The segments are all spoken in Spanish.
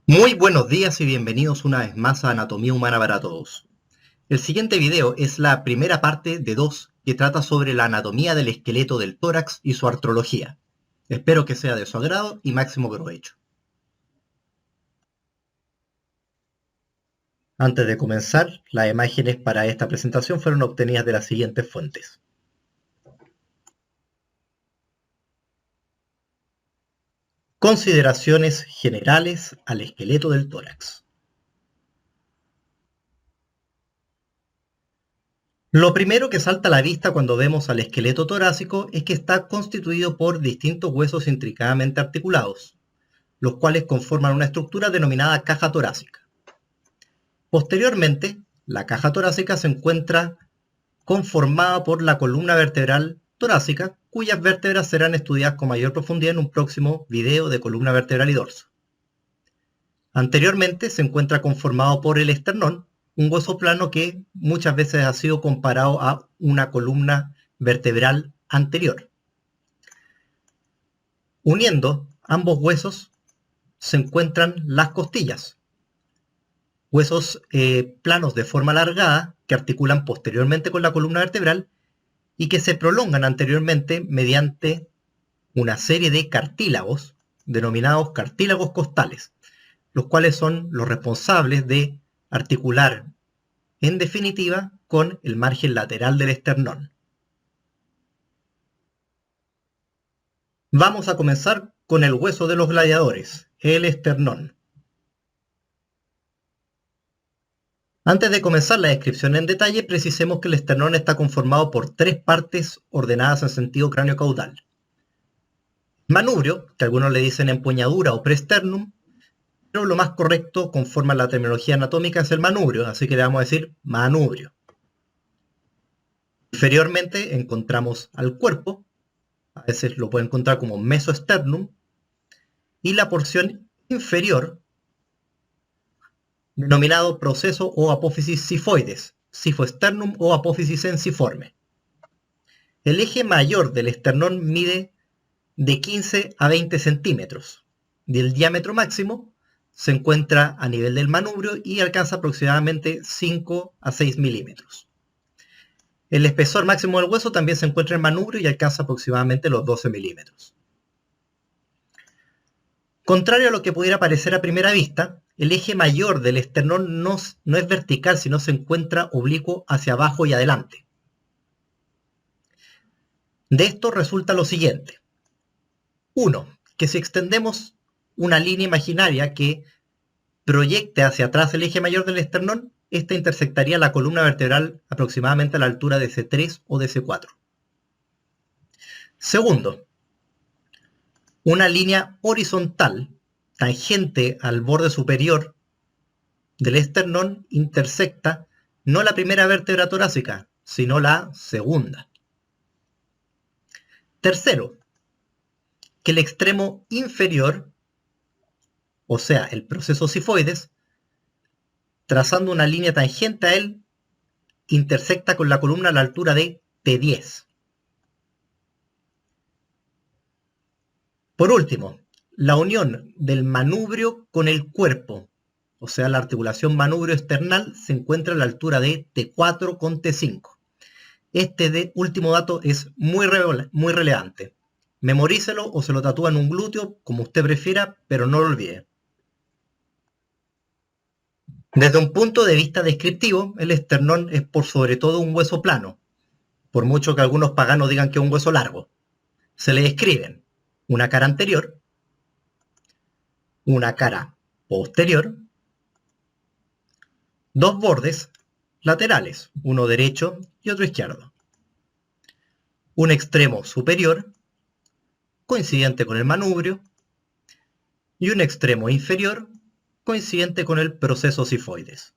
Muy buenos días y bienvenidos una vez más a Anatomía Humana para Todos. El siguiente video es la primera parte de dos que trata sobre la anatomía del esqueleto del tórax y su artrología. Espero que sea de su agrado y máximo provecho. Antes de comenzar, las imágenes para esta presentación fueron obtenidas de las siguientes fuentes. Consideraciones generales al esqueleto del tórax. Lo primero que salta a la vista cuando vemos al esqueleto torácico es que está constituido por distintos huesos intricadamente articulados, los cuales conforman una estructura denominada caja torácica. Posteriormente, la caja torácica se encuentra conformada por la columna vertebral torácica, cuyas vértebras serán estudiadas con mayor profundidad en un próximo video de columna vertebral y dorso. Anteriormente se encuentra conformado por el esternón, un hueso plano que muchas veces ha sido comparado a una columna vertebral anterior. Uniendo ambos huesos se encuentran las costillas, huesos planos de forma alargada que articulan posteriormente con la columna vertebral y que se prolongan anteriormente mediante una serie de cartílagos denominados cartílagos costales, los cuales son los responsables de articular en definitiva con el margen lateral del esternón. Vamos a comenzar con el hueso de los gladiadores, el esternón. Antes de comenzar la descripción en detalle, precisemos que el esternón está conformado por tres partes ordenadas en sentido cráneo-caudal. Manubrio, que algunos le dicen empuñadura o presternum, pero lo más correcto conforme a la terminología anatómica es el manubrio, así que le vamos a decir manubrio. Inferiormente encontramos al cuerpo, a veces lo puede encontrar como mesoesternum, y la porción inferior, denominado proceso o apófisis sifoides, sifoesternum o apófisis ensiforme. El eje mayor del esternón mide de 15 a 20 centímetros. Y el diámetro máximo se encuentra a nivel del manubrio y alcanza aproximadamente 5 a 6 milímetros. El espesor máximo del hueso también se encuentra en el manubrio y alcanza aproximadamente los 12 milímetros. Contrario a lo que pudiera parecer a primera vista, el eje mayor del esternón no es vertical, sino se encuentra oblicuo hacia abajo y adelante. De esto resulta lo siguiente. 1. Que si extendemos una línea imaginaria que proyecte hacia atrás el eje mayor del esternón, esta intersectaría la columna vertebral aproximadamente a la altura de C3 o de C4. Segundo, una línea horizontal tangente al borde superior del esternón intersecta no la primera vértebra torácica, sino la segunda. Tercero, que el extremo inferior, o sea, el proceso sifoides, trazando una línea tangente a él, intersecta con la columna a la altura de T10. Por último, la unión del manubrio con el cuerpo, o sea, la articulación manubrio esternal, se encuentra a la altura de T4 con T5. Este último dato es muy relevante. Memorícelo o se lo tatúa en un glúteo, como usted prefiera, pero no lo olvide. Desde un punto de vista descriptivo, el esternón es por sobre todo un hueso plano, por mucho que algunos paganos digan que es un hueso largo. Se le describen una cara anterior, una cara posterior, dos bordes laterales, uno derecho y otro izquierdo, un extremo superior, coincidente con el manubrio, y un extremo inferior, coincidente con el proceso sifoides.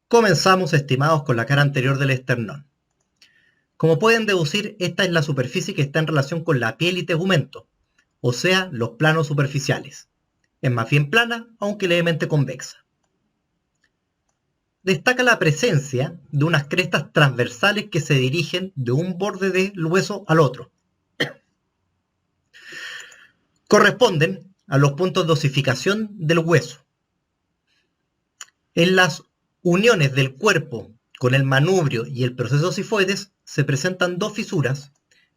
Comenzamos, estimados, con la cara anterior del esternón. Como pueden deducir, esta es la superficie que está en relación con la piel y tegumento, o sea, los planos superficiales. Es más bien plana, aunque levemente convexa. Destaca la presencia de unas crestas transversales que se dirigen de un borde del hueso al otro. corresponden a los puntos de osificación del hueso. En las uniones del cuerpo con el manubrio y el proceso sifoides se presentan dos fisuras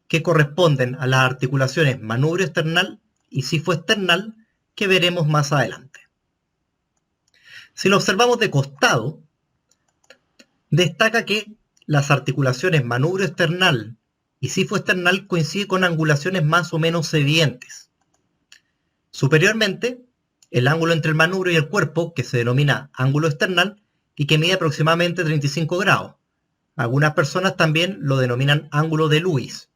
que corresponden a las articulaciones manubrio external y sifo external que veremos más adelante. Si lo observamos de costado, destaca que las articulaciones manubrio external y sifo external coinciden con angulaciones más o menos evidentes. Superiormente, el ángulo entre el manubrio y el cuerpo, que se denomina ángulo external y que mide aproximadamente 35 grados. Algunas personas también lo denominan ángulo de Lewis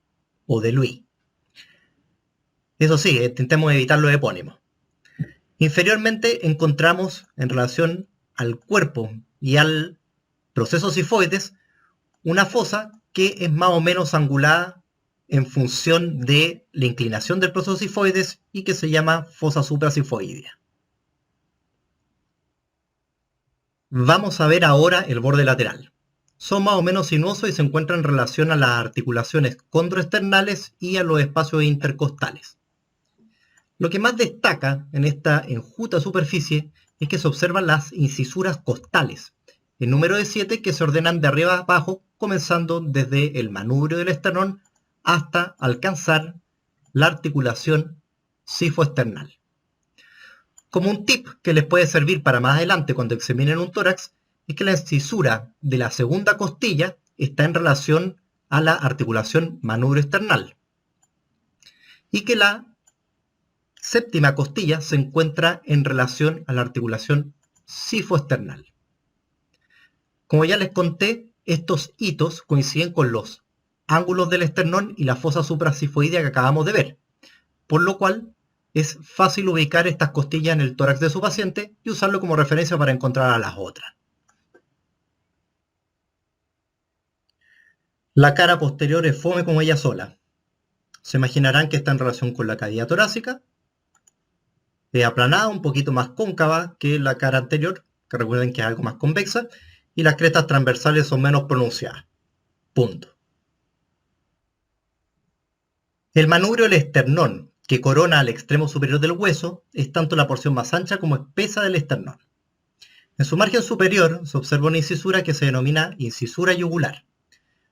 o de Louis. Eso sí, intentemos evitar los epónimos. Inferiormente encontramos en relación al cuerpo y al proceso sifoides una fosa que es más o menos angulada en función de la inclinación del proceso sifoides y que se llama fosa suprasifoidea. Vamos a ver ahora el borde lateral. Son más o menos sinuosos y se encuentran en relación a las articulaciones condroesternales y a los espacios intercostales. Lo que más destaca en esta enjuta superficie es que se observan las incisuras costales, en número de 7 que se ordenan de arriba a abajo, comenzando desde el manubrio del esternón hasta alcanzar la articulación sifoesternal. Como un tip que les puede servir para más adelante cuando examinen un tórax, es que la incisura de la segunda costilla está en relación a la articulación manubrio external y que la séptima costilla se encuentra en relación a la articulación sifoesternal. Como ya les conté, estos hitos coinciden con los ángulos del esternón y la fosa suprasifoidea que acabamos de ver, por lo cual es fácil ubicar estas costillas en el tórax de su paciente y usarlo como referencia para encontrar a las otras. La cara posterior es fome como ella sola. Se imaginarán que está en relación con la cavidad torácica, es aplanada, un poquito más cóncava que la cara anterior, que recuerden que es algo más convexa, y las crestas transversales son menos pronunciadas. Punto. El manubrio del esternón, que corona al extremo superior del hueso, es tanto la porción más ancha como espesa del esternón. En su margen superior se observa una incisura que se denomina incisura yugular.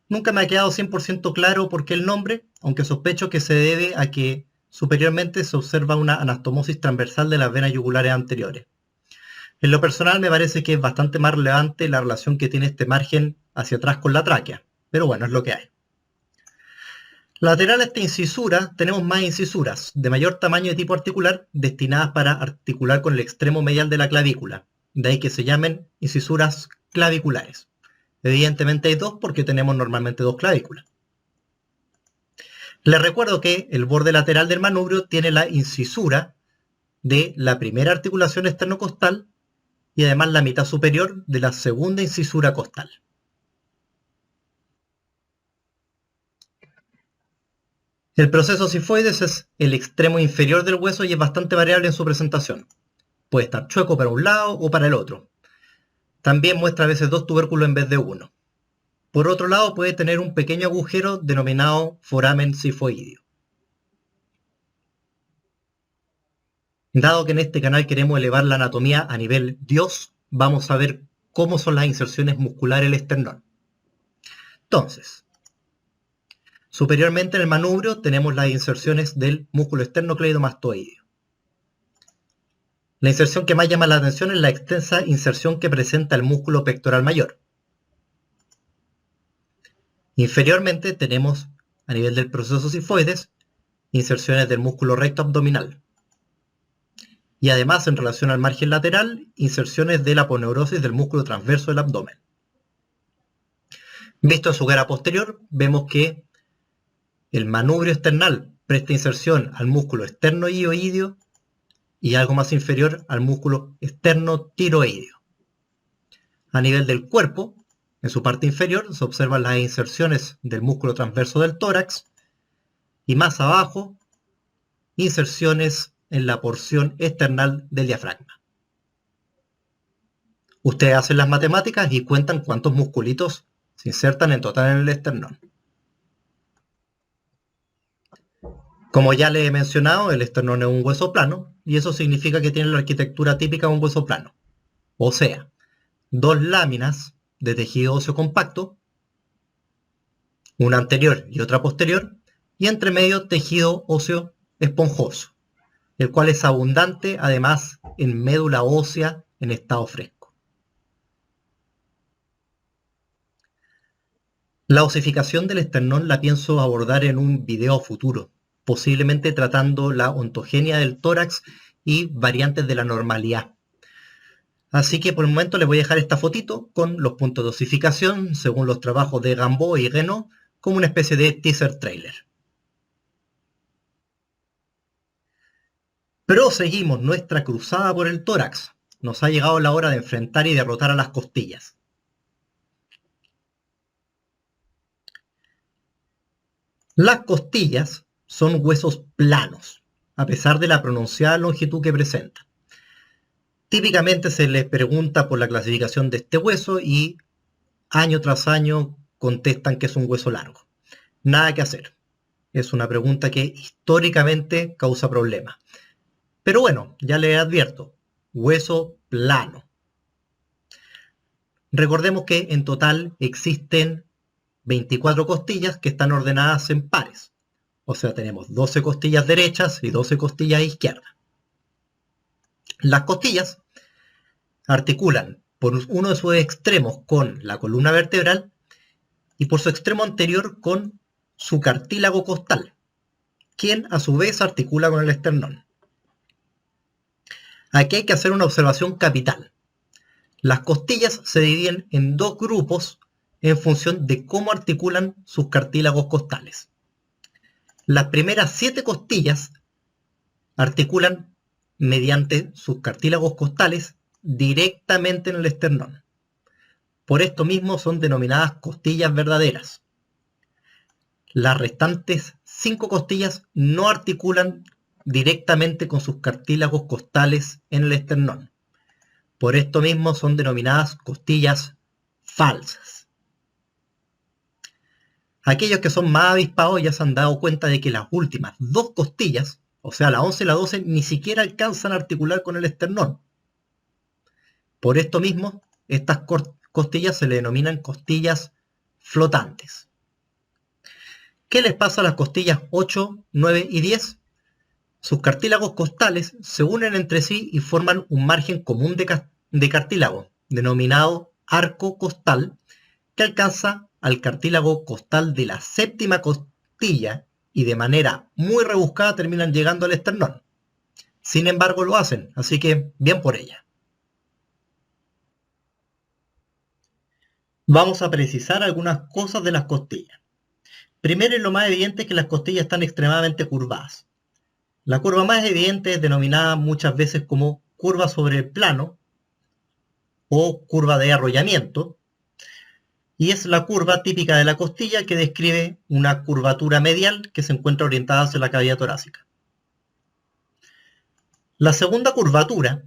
Nunca me ha quedado 100% claro por qué el nombre, aunque sospecho que se debe a que superiormente se observa una anastomosis transversal de las venas yugulares anteriores. En lo personal me parece que es bastante más relevante la relación que tiene este margen hacia atrás con la tráquea, pero bueno, es lo que hay. Lateral a esta incisura tenemos más incisuras de mayor tamaño de tipo articular destinadas para articular con el extremo medial de la clavícula, de ahí que se llamen incisuras claviculares. Evidentemente hay dos porque tenemos normalmente dos clavículas. Les recuerdo que el borde lateral del manubrio tiene la incisura de la primera articulación esternocostal y además la mitad superior de la segunda incisura costal. El proceso sifoides es el extremo inferior del hueso y es bastante variable en su presentación. Puede estar chueco para un lado o para el otro. También muestra a veces dos tubérculos en vez de uno. Por otro lado, puede tener un pequeño agujero denominado foramen sifoideo. Dado que en este canal queremos elevar la anatomía a nivel Dios, vamos a ver cómo son las inserciones musculares del esternón. Entonces, superiormente en el manubrio tenemos las inserciones del músculo esternocleidomastoideo. La inserción que más llama la atención es la extensa inserción que presenta el músculo pectoral mayor. Inferiormente tenemos, a nivel del proceso sifoides, inserciones del músculo recto abdominal. Y además, en relación al margen lateral, inserciones de la aponeurosis del músculo transverso del abdomen. Visto en su cara posterior, vemos que el manubrio external presta inserción al músculo esternoioideo y algo más inferior al músculo esternotiroideo. A nivel del cuerpo, en su parte inferior se observan las inserciones del músculo transverso del tórax y más abajo, inserciones en la porción external del diafragma. Ustedes hacen las matemáticas y cuentan cuántos musculitos se insertan en total en el esternón. Como ya le he mencionado, el esternón es un hueso plano y eso significa que tiene la arquitectura típica de un hueso plano. O sea, dos láminas de tejido óseo compacto, una anterior y otra posterior, y entre medio tejido óseo esponjoso, el cual es abundante además en médula ósea en estado fresco. La osificación del esternón la pienso abordar en un video futuro, posiblemente tratando la ontogenia del tórax y variantes de la normalidad. Así que por el momento les voy a dejar esta fotito con los puntos de osificación según los trabajos de Gamboa y Reno como una especie de teaser trailer. Proseguimos nuestra cruzada por el tórax. Nos ha llegado la hora de enfrentar y derrotar a las costillas. Las costillas son huesos planos, a pesar de la pronunciada longitud que presentan. Típicamente se les pregunta por la clasificación de este hueso y año tras año contestan que es un hueso largo. Nada que hacer. Es una pregunta que históricamente causa problemas. Pero bueno, ya les advierto, hueso plano. Recordemos que en total existen 24 costillas que están ordenadas en pares. O sea, tenemos 12 costillas derechas y 12 costillas izquierdas. Las costillas articulan por uno de sus extremos con la columna vertebral y por su extremo anterior con su cartílago costal, quien a su vez articula con el esternón. Aquí hay que hacer una observación capital. Las costillas se dividen en dos grupos en función de cómo articulan sus cartílagos costales. Las primeras 7 costillas articulan mediante sus cartílagos costales directamente en el esternón. Por esto mismo son denominadas costillas verdaderas. Las restantes 5 costillas no articulan directamente con sus cartílagos costales en el esternón. Por esto mismo son denominadas costillas falsas. Aquellos que son más avispados ya se han dado cuenta de que las últimas 2 costillas, o sea la 11 y la 12, ni siquiera alcanzan a articular con el esternón. Por esto mismo, estas costillas se le denominan costillas flotantes. ¿Qué les pasa a las costillas 8, 9 y 10? Sus cartílagos costales se unen entre sí y forman un margen común de cartílago, denominado arco costal, que alcanza al cartílago costal de la séptima costilla y de manera muy rebuscada terminan llegando al esternón. Sin embargo lo hacen, así que bien por ella. Vamos a precisar algunas cosas de las costillas. Primero y lo más evidente es que las costillas están extremadamente curvadas. La curva más evidente es denominada muchas veces como curva sobre el plano o curva de arrollamiento, y es la curva típica de la costilla que describe una curvatura medial que se encuentra orientada hacia la cavidad torácica. La segunda curvatura,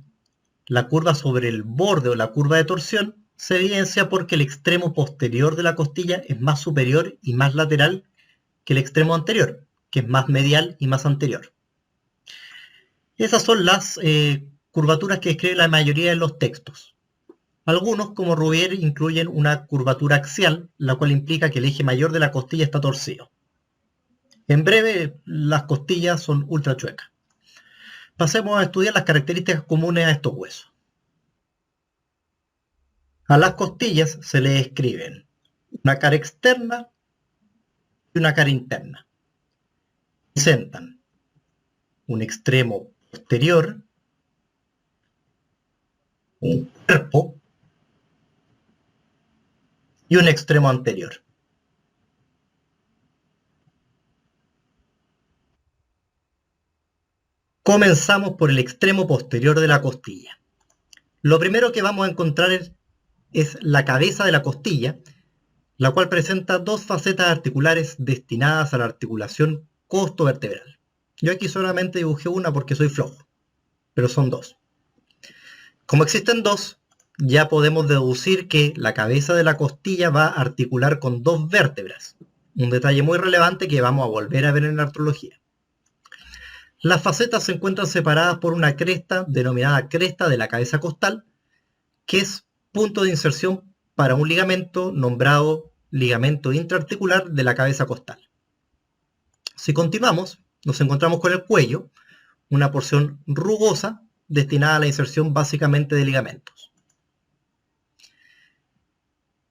la curva sobre el borde o la curva de torsión, se evidencia porque el extremo posterior de la costilla es más superior y más lateral que el extremo anterior, que es más medial y más anterior. Esas son las curvaturas que describe la mayoría de los textos. Algunos, como Rouvier, incluyen una curvatura axial, la cual implica que el eje mayor de la costilla está torcido. En breve, las costillas son ultra chuecas. Pasemos a estudiar las características comunes a estos huesos. A las costillas se le escriben una cara externa y una cara interna. Presentan un extremo posterior, un cuerpo y un extremo anterior. Comenzamos por el extremo posterior de la costilla. Lo primero que vamos a encontrar es la cabeza de la costilla, la cual presenta dos facetas articulares destinadas a la articulación costovertebral. Yo aquí solamente dibujé una porque soy flojo, pero son dos. Como existen dos, ya podemos deducir que la cabeza de la costilla va a articular con dos vértebras, un detalle muy relevante que vamos a volver a ver en la artrología. Las facetas se encuentran separadas por una cresta denominada cresta de la cabeza costal, que es punto de inserción para un ligamento nombrado ligamento intraarticular de la cabeza costal. Si continuamos, nos encontramos con el cuello, una porción rugosa destinada a la inserción básicamente de ligamentos.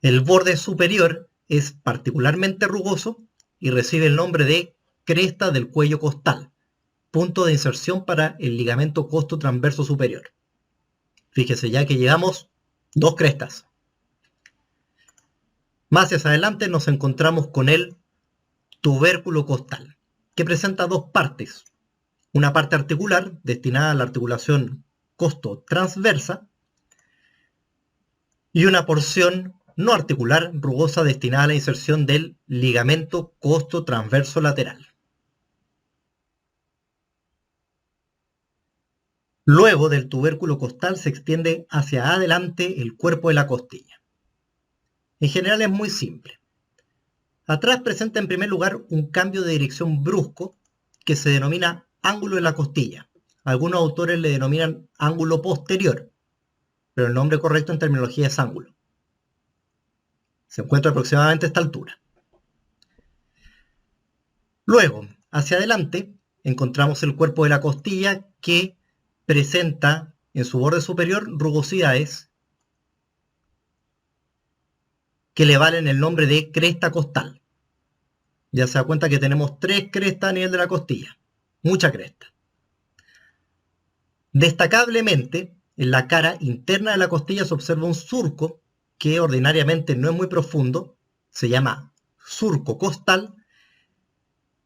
El borde superior es particularmente rugoso y recibe el nombre de cresta del cuello costal, punto de inserción para el ligamento costo-transverso superior. Fíjese ya que llegamos 2 crestas. Más hacia adelante nos encontramos con el tubérculo costal, que presenta 2 partes. Una parte articular destinada a la articulación costo-transversa y una porción no articular rugosa destinada a la inserción del ligamento costo-transverso lateral. Luego del tubérculo costal se extiende hacia adelante el cuerpo de la costilla. En general es muy simple. Atrás presenta en primer lugar un cambio de dirección brusco que se denomina ángulo de la costilla. Algunos autores le denominan ángulo posterior, pero el nombre correcto en terminología es ángulo. Se encuentra aproximadamente a esta altura. Luego, hacia adelante, encontramos el cuerpo de la costilla que presenta en su borde superior rugosidades que le valen el nombre de cresta costal. Ya se da cuenta que tenemos 3 crestas a nivel de la costilla. Mucha cresta. Destacablemente, en la cara interna de la costilla se observa un surco que ordinariamente no es muy profundo, se llama surco costal,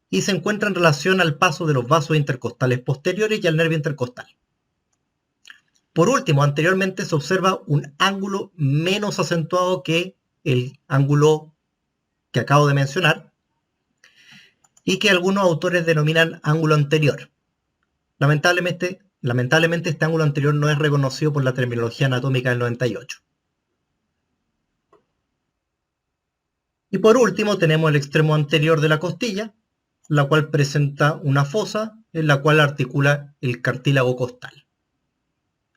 y se encuentra en relación al paso de los vasos intercostales posteriores y al nervio intercostal. Por último, anteriormente se observa un ángulo menos acentuado que el ángulo que acabo de mencionar y que algunos autores denominan ángulo anterior. Lamentablemente este ángulo anterior no es reconocido por la terminología anatómica del 98. Y por último tenemos el extremo anterior de la costilla, la cual presenta una fosa en la cual articula el cartílago costal.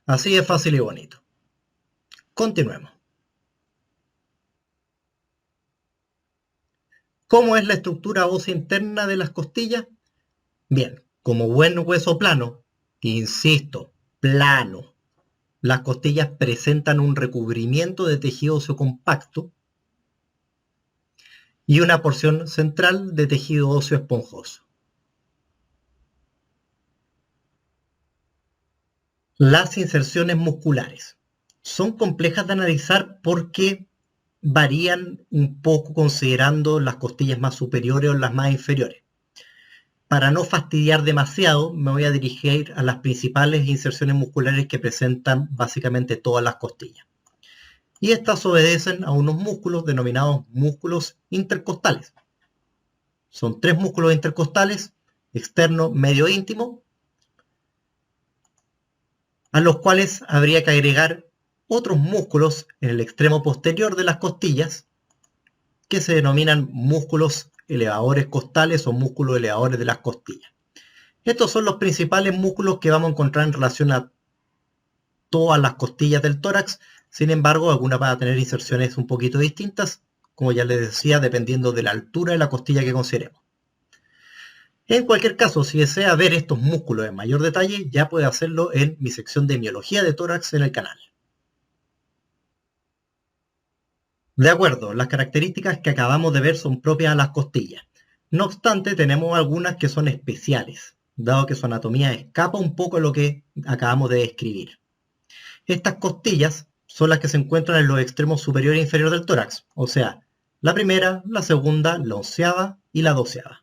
Así es fácil y bonito. Continuemos. ¿Cómo es la estructura ósea interna de las costillas? Bien, como buen hueso plano, insisto, plano, las costillas presentan un recubrimiento de tejido óseo compacto y una porción central de tejido óseo esponjoso. Las inserciones musculares son complejas de analizar porque varían un poco considerando las costillas más superiores o las más inferiores. Para no fastidiar demasiado, me voy a dirigir a las principales inserciones musculares que presentan básicamente todas las costillas. Y estas obedecen a unos músculos denominados músculos intercostales. Son 3 músculos intercostales, externo, medio e íntimo, a los cuales habría que agregar otros músculos en el extremo posterior de las costillas que se denominan músculos elevadores costales o músculos elevadores de las costillas. Estos son los principales músculos que vamos a encontrar en relación a todas las costillas del tórax. Sin embargo, algunas van a tener inserciones un poquito distintas, como ya les decía, dependiendo de la altura de la costilla que consideremos. En cualquier caso, si desea ver estos músculos en mayor detalle, ya puede hacerlo en mi sección de miología de tórax en el canal. De acuerdo, las características que acabamos de ver son propias a las costillas. No obstante, tenemos algunas que son especiales, dado que su anatomía escapa un poco de lo que acabamos de describir. Estas costillas son las que se encuentran en los extremos superior e inferior del tórax, o sea, la primera, la segunda, la 11ª y la 12ª.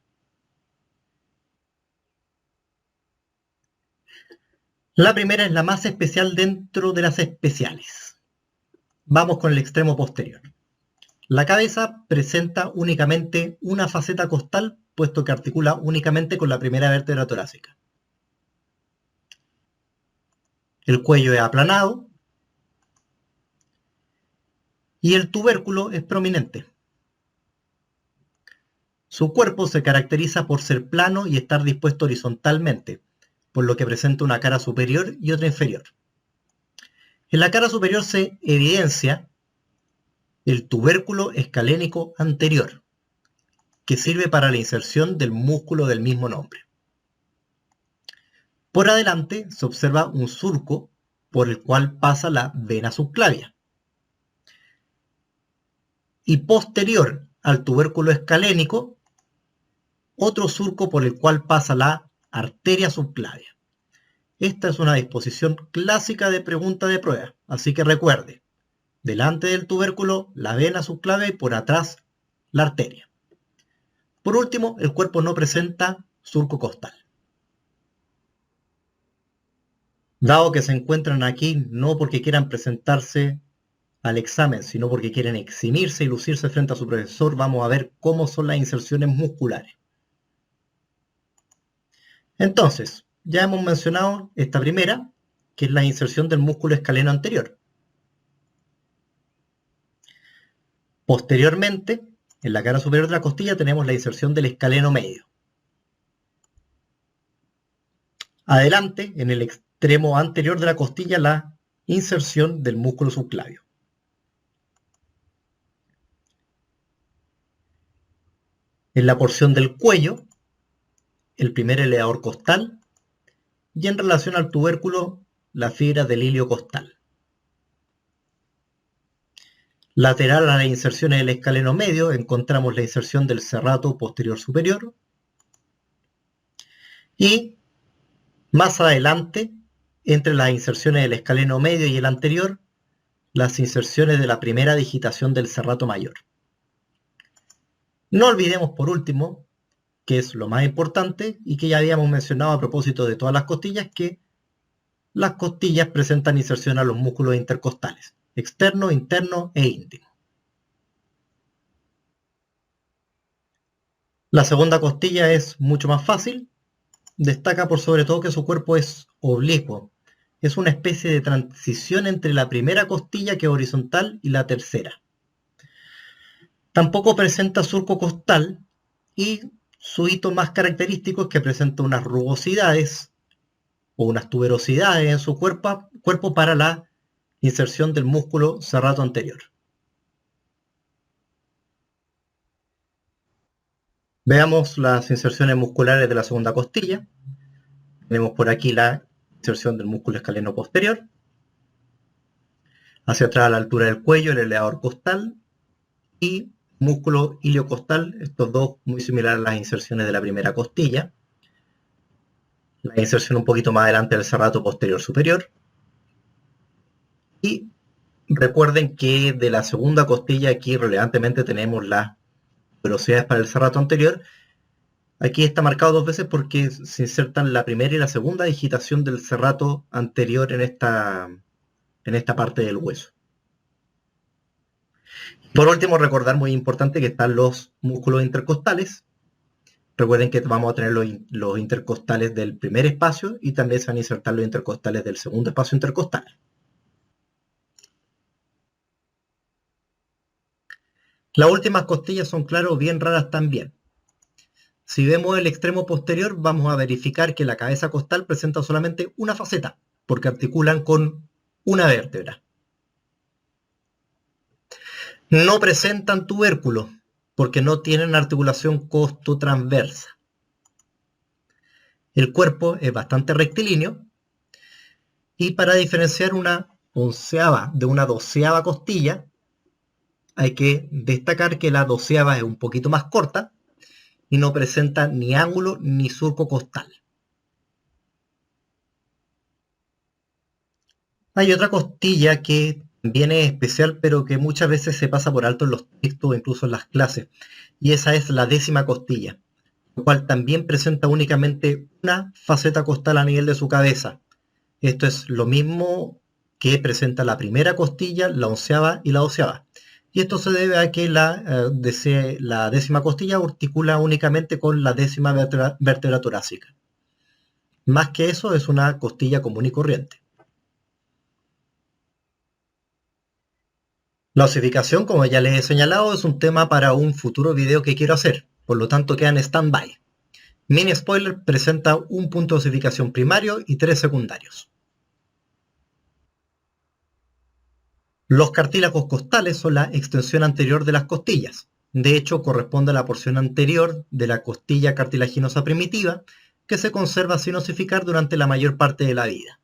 La primera es la más especial dentro de las especiales. Vamos con el extremo posterior. La cabeza presenta únicamente una faceta costal, puesto que articula únicamente con la primera vértebra torácica. El cuello es aplanado y el tubérculo es prominente. Su cuerpo se caracteriza por ser plano y estar dispuesto horizontalmente, por lo que presenta una cara superior y otra inferior. En la cara superior se evidencia el tubérculo escalénico anterior, que sirve para la inserción del músculo del mismo nombre. Por adelante se observa un surco por el cual pasa la vena subclavia. Y posterior al tubérculo escalénico, otro surco por el cual pasa la arteria subclavia. Esta es una disposición clásica de pregunta de prueba, así que recuerde, delante del tubérculo la vena subclavia y por atrás la arteria. Por último, el cuerpo no presenta surco costal. Dado que se encuentran aquí no porque quieran presentarse al examen, sino porque quieren eximirse y lucirse frente a su profesor, vamos a ver cómo son las inserciones musculares. Entonces, ya hemos mencionado esta primera, que es la inserción del músculo escaleno anterior. Posteriormente, en la cara superior de la costilla tenemos la inserción del escaleno medio. Adelante, en el extremo anterior de la costilla, la inserción del músculo subclavio. En la porción del cuello, el primer elevador costal, y en relación al tubérculo, la fibra del ilio costal. Lateral a las inserciones del escaleno medio encontramos la inserción del serrato posterior superior, y más adelante, entre las inserciones del escaleno medio y el anterior, las inserciones de la primera digitación del serrato mayor. No olvidemos por último, que es lo más importante y que ya habíamos mencionado a propósito de todas las costillas, que las costillas presentan inserción a los músculos intercostales, externo, interno e íntimo. La segunda costilla es mucho más fácil, destaca por sobre todo que su cuerpo es oblicuo, es una especie de transición entre la primera costilla, que es horizontal, y la tercera. Tampoco presenta surco costal y su hito más característico es que presenta unas rugosidades o unas tuberosidades en su cuerpo para la inserción del músculo serrato anterior. Veamos las inserciones musculares de la segunda costilla. Tenemos por aquí la inserción del músculo escaleno posterior. Hacia atrás a la altura del cuello, el elevador costal y músculo iliocostal, estos dos muy similares a las inserciones de la primera costilla. La inserción un poquito más adelante del serrato posterior superior. Y recuerden que de la segunda costilla aquí relevantemente tenemos las velocidades para el serrato anterior. Aquí está marcado dos veces porque se insertan la primera y la segunda digitación del serrato anterior en esta parte del hueso. Por último, recordar, muy importante, que están los músculos intercostales. Recuerden que vamos a tener los intercostales del primer espacio y también se van a insertar los intercostales del segundo espacio intercostal. Las últimas costillas son, claro, bien raras también. Si vemos el extremo posterior, vamos a verificar que la cabeza costal presenta solamente una faceta, porque articulan con una vértebra. No presentan tubérculo, porque no tienen articulación costotransversa. El cuerpo es bastante rectilíneo, y para diferenciar una onceava de una doceava costilla, hay que destacar que la doceava es un poquito más corta y no presenta ni ángulo ni surco costal. Hay otra costilla que también es especial, pero que muchas veces se pasa por alto en los textos o incluso en las clases, y esa es la décima costilla, lo cual también presenta únicamente una faceta costal a nivel de su cabeza. Esto es lo mismo que presenta la primera costilla, la onceava y la doceava. Y esto se debe a que la décima costilla articula únicamente con la décima vértebra torácica. Más que eso, es una costilla común y corriente. La osificación, como ya les he señalado, es un tema para un futuro video que quiero hacer, por lo tanto queda en stand-by. Mini spoiler: presenta un punto de osificación primario y 3 secundarios. Los cartílagos costales son la extensión anterior de las costillas. De hecho, corresponde a la porción anterior de la costilla cartilaginosa primitiva, que se conserva sin osificar durante la mayor parte de la vida.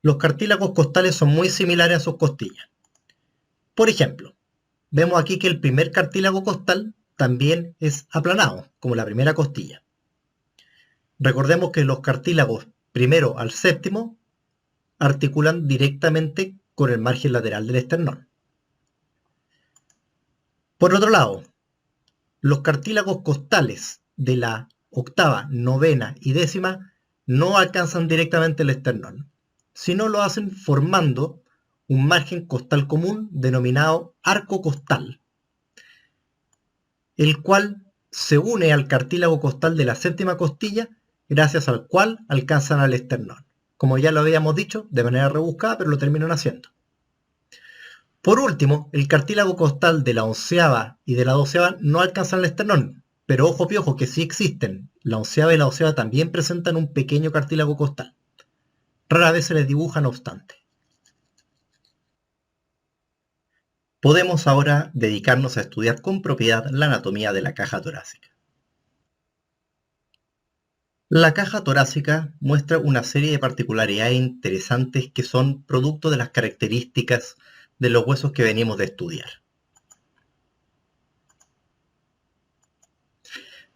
Los cartílagos costales son muy similares a sus costillas. Por ejemplo, vemos aquí que el primer cartílago costal también es aplanado, como la primera costilla. Recordemos que los cartílagos primero al séptimo articulan directamente con el margen lateral del esternón. Por otro lado, los cartílagos costales de la octava, novena y décima no alcanzan directamente el esternón, sino lo hacen formando un margen costal común denominado arco costal, el cual se une al cartílago costal de la séptima costilla, gracias al cual alcanzan al esternón. Como ya lo habíamos dicho, de manera rebuscada, pero lo terminan haciendo. Por último, el cartílago costal de la onceava y de la doceava no alcanzan el esternón, pero ojo piojo que sí existen. La onceava y la doceava también presentan un pequeño cartílago costal. Rara vez se les dibuja, no obstante. Podemos ahora dedicarnos a estudiar con propiedad la anatomía de la caja torácica. La caja torácica muestra una serie de particularidades interesantes que son producto de las características de los huesos que venimos de estudiar.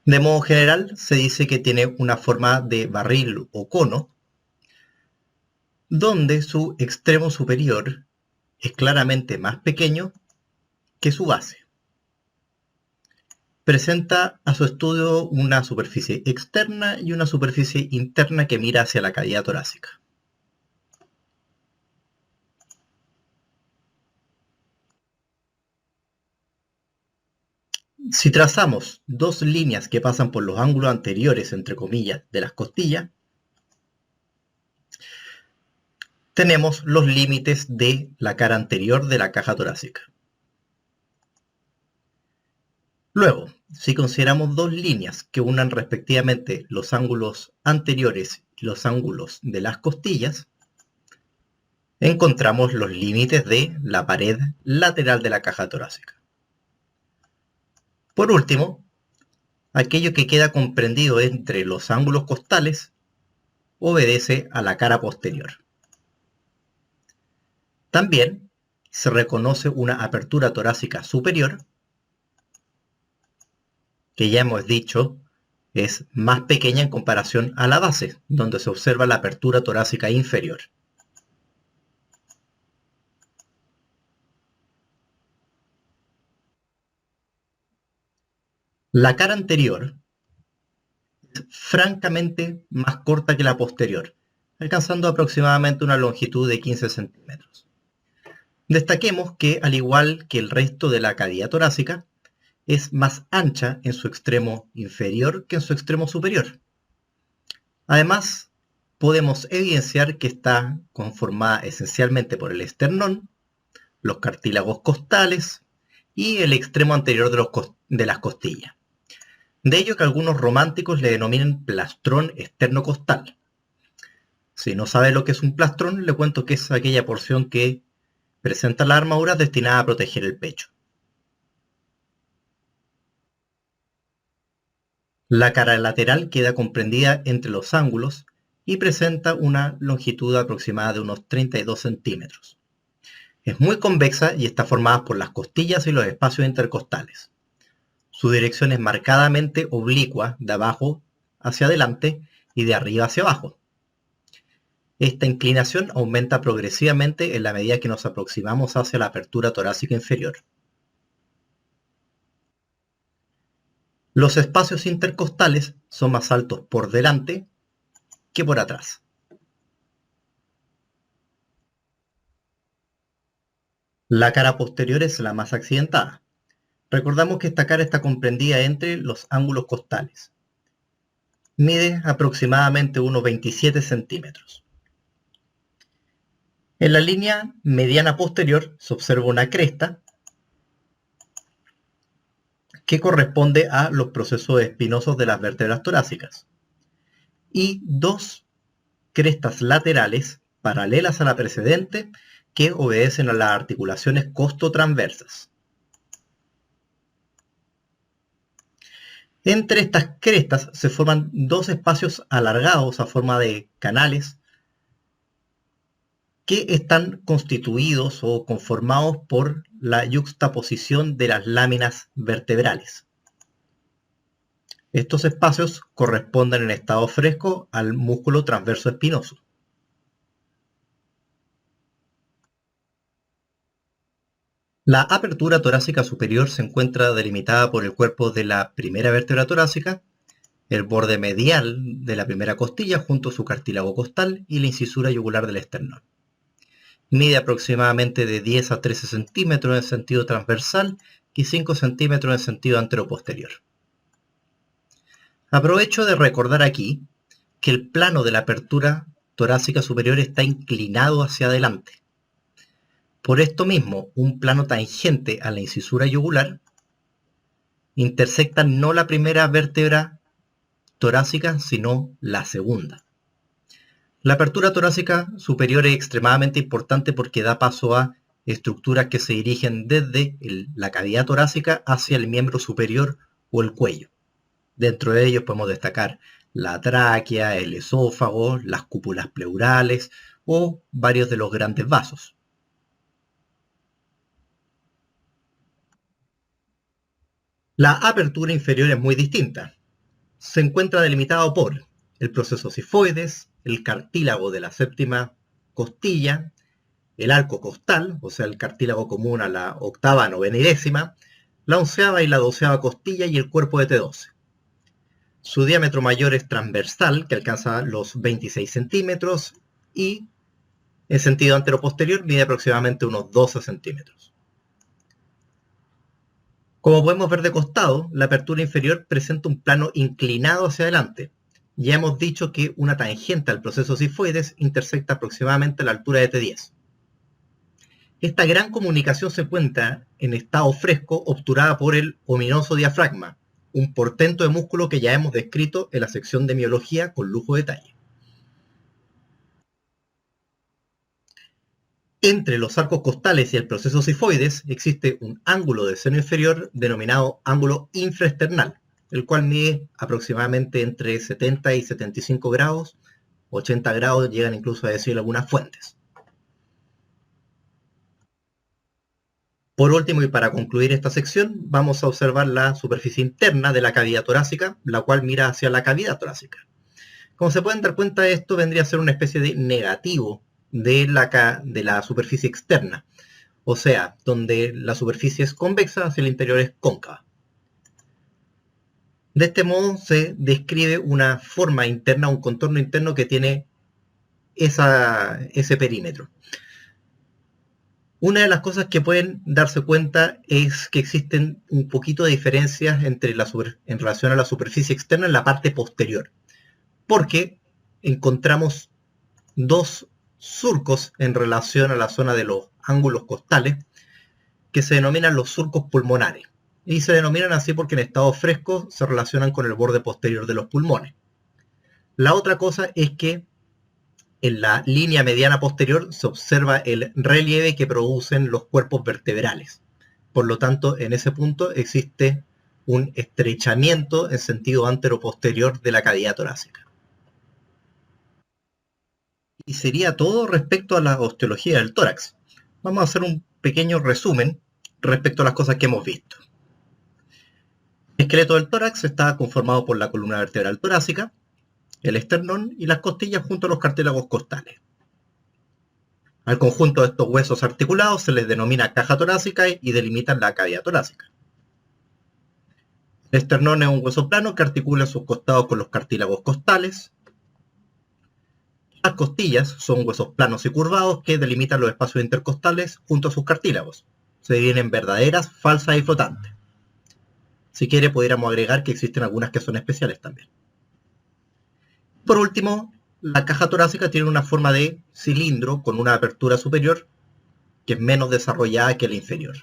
De modo general, se dice que tiene una forma de barril o cono, donde su extremo superior es claramente más pequeño que su base. Presenta a su estudio una superficie externa y una superficie interna que mira hacia la cavidad torácica. Si trazamos dos líneas que pasan por los ángulos anteriores, entre comillas, de las costillas, tenemos los límites de la cara anterior de la caja torácica. Luego, si consideramos dos líneas que unan respectivamente los ángulos anteriores y los ángulos de las costillas, encontramos los límites de la pared lateral de la caja torácica. Por último, aquello que queda comprendido entre los ángulos costales obedece a la cara posterior. También se reconoce una apertura torácica superior, que ya hemos dicho es más pequeña en comparación a la base, donde se observa la apertura torácica inferior. La cara anterior es francamente más corta que la posterior, alcanzando aproximadamente una longitud de 15 centímetros. Destaquemos que, al igual que el resto de la cavidad torácica, es más ancha en su extremo inferior que en su extremo superior. Además, podemos evidenciar que está conformada esencialmente por el esternón, los cartílagos costales y el extremo anterior de las costillas. De ello que algunos románticos le denominan plastrón externo-costal. Si no sabe lo que es un plastrón, le cuento que es aquella porción que presenta las armaduras destinadas a proteger el pecho. La cara lateral queda comprendida entre los ángulos y presenta una longitud aproximada de unos 32 centímetros. Es muy convexa y está formada por las costillas y los espacios intercostales. Su dirección es marcadamente oblicua, de abajo hacia adelante y de arriba hacia abajo. Esta inclinación aumenta progresivamente en la medida que nos aproximamos hacia la apertura torácica inferior. Los espacios intercostales son más altos por delante que por atrás. La cara posterior es la más accidentada. Recordamos que esta cara está comprendida entre los ángulos costales. Mide aproximadamente unos 27 centímetros. En la línea mediana posterior se observa una cresta que corresponde a los procesos espinosos de las vértebras torácicas, y dos crestas laterales paralelas a la precedente que obedecen a las articulaciones costotransversas. Entre estas crestas se forman dos espacios alargados a forma de canales que están constituidos o conformados por la yuxtaposición de las láminas vertebrales. Estos espacios corresponden en estado fresco al músculo transverso espinoso. La apertura torácica superior se encuentra delimitada por el cuerpo de la primera vértebra torácica, el borde medial de la primera costilla junto a su cartílago costal y la incisura yugular del esternón. Mide aproximadamente de 10 a 13 centímetros en sentido transversal y 5 centímetros en sentido anteroposterior. Aprovecho de recordar aquí que el plano de la apertura torácica superior está inclinado hacia adelante. Por esto mismo, un plano tangente a la incisura yugular intersecta no la primera vértebra torácica, sino la segunda. La apertura torácica superior es extremadamente importante porque da paso a estructuras que se dirigen desde la cavidad torácica hacia el miembro superior o el cuello. Dentro de ellos podemos destacar la tráquea, el esófago, las cúpulas pleurales o varios de los grandes vasos. La apertura inferior es muy distinta. Se encuentra delimitado por el proceso sifoides, el cartílago de la séptima costilla, el arco costal, o sea, el cartílago común a la octava, novena y décima, la onceava y la doceava costilla y el cuerpo de T12. Su diámetro mayor es transversal, que alcanza los 26 centímetros, y en sentido anteroposterior mide aproximadamente unos 12 centímetros. Como podemos ver de costado, la apertura inferior presenta un plano inclinado hacia adelante. Ya hemos dicho que una tangente al proceso sifoides intersecta aproximadamente a la altura de T10. Esta gran comunicación se encuentra en estado fresco obturada por el ominoso diafragma, un portento de músculo que ya hemos descrito en la sección de miología con lujo de detalle. Entre los arcos costales y el proceso sifoides existe un ángulo de seno inferior denominado ángulo infraesternal, el cual mide aproximadamente entre 70 y 75 grados, 80 grados llegan incluso a decir algunas fuentes. Por último, y para concluir esta sección, vamos a observar la superficie interna de la cavidad torácica, la cual mira hacia la cavidad torácica. Como se pueden dar cuenta, esto vendría a ser una especie de negativo de la superficie externa, o sea, donde la superficie es convexa, hacia el interior es cóncava. De este modo se describe una forma interna, un contorno interno que tiene ese perímetro. Una de las cosas que pueden darse cuenta es que existen un poquito de diferencias en relación a la superficie externa en la parte posterior, porque encontramos dos surcos en relación a la zona de los ángulos costales que se denominan los surcos pulmonares, y se denominan así porque en estado fresco se relacionan con el borde posterior de los pulmones. La otra cosa es que en la línea mediana posterior se observa el relieve que producen los cuerpos vertebrales. Por lo tanto, en ese punto existe un estrechamiento en sentido anteroposterior de la cavidad torácica. Y sería todo respecto a la osteología del tórax. Vamos a hacer un pequeño resumen respecto a las cosas que hemos visto. El esqueleto del tórax está conformado por la columna vertebral torácica, el esternón y las costillas junto a los cartílagos costales. Al conjunto de estos huesos articulados se les denomina caja torácica y delimitan la cavidad torácica. El esternón es un hueso plano que articula sus costados con los cartílagos costales. Las costillas son huesos planos y curvados que delimitan los espacios intercostales junto a sus cartílagos. Se dividen en verdaderas, falsas y flotantes. Si quiere, pudiéramos agregar que existen algunas que son especiales también. Por último, la caja torácica tiene una forma de cilindro con una apertura superior que es menos desarrollada que la inferior.